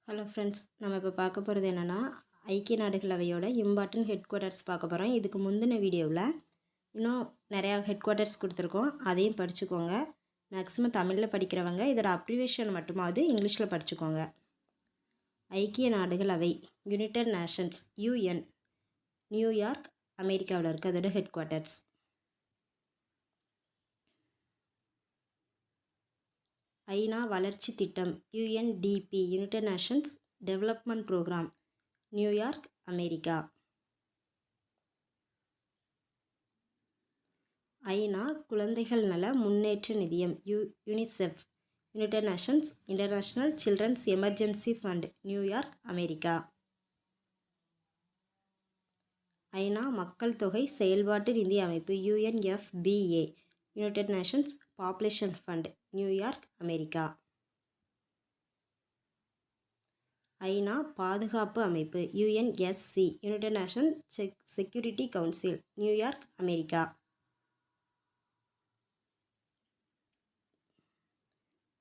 Hello friends, நம்ம இப்போ பார்க்க போகிறது என்னென்னா ஐக்கிய நாடுகள் அவையோட இம்பார்ட்டன்ட் ஹெட் குவார்ட்டர்ஸ் பார்க்க போகிறோம். இதுக்கு முந்தின வீடியோவில் இன்னும் நிறையா ஹெட் குவார்ட்டர்ஸ் கொடுத்துருக்கோம், அதையும் படிச்சுக்கோங்க. மேக்ஸிமம் தமிழில் படிக்கிறவங்க இதோட அப்ரிவேஷன் மட்டுமாவது இங்கிலீஷில் படிச்சுக்கோங்க. ஐக்கிய நாடுகள் அவை, யுனைடெட் நேஷன்ஸ், யூஎன், நியூயார்க், அமெரிக்காவில் இருக்குது அதோட ஹெட் குவார்ட்டர்ஸ். ஐநா வளர்ச்சி திட்டம், UNDP, united nations development programme, New York, America. ஐநா குழந்தைகள் நல முன்னேற்ற நிதியம், UNICEF, united nations international children's emergency fund, New York, America. ஐநா மக்கள் தொகை செயல்பாட்டு நிதி அமைப்பு, UNFPA, united nations population fund, New York, America. ஐநா பாதுகாப்பு அமைப்பு, UNSC, united nation security council, New York, America.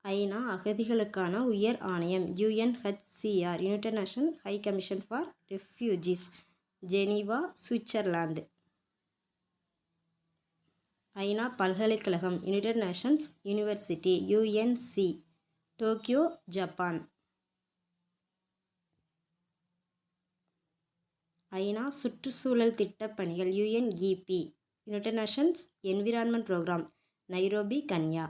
ஐநா அகதிகளுக்கான உயர் ஆணையம், UNHCR, united nation high commission for refugees, Geneva, Switzerland. ஐநா பல்கலைக்கழகம், united nations university, UNC, Tokyo, Japan. ஐநா சுற்றுச்சூழல் திட்டப்பணிகள், UNEP, United Nations environment programme, Nairobi, Kenya.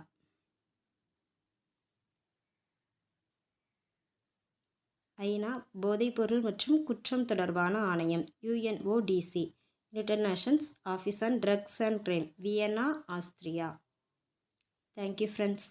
ஐநா போதைப்பொருள் மற்றும் குற்றம் தொடர்பான ஆணையம், UNODC, United Nations office on drugs and crime, Vienna, Austria. Thank you friends.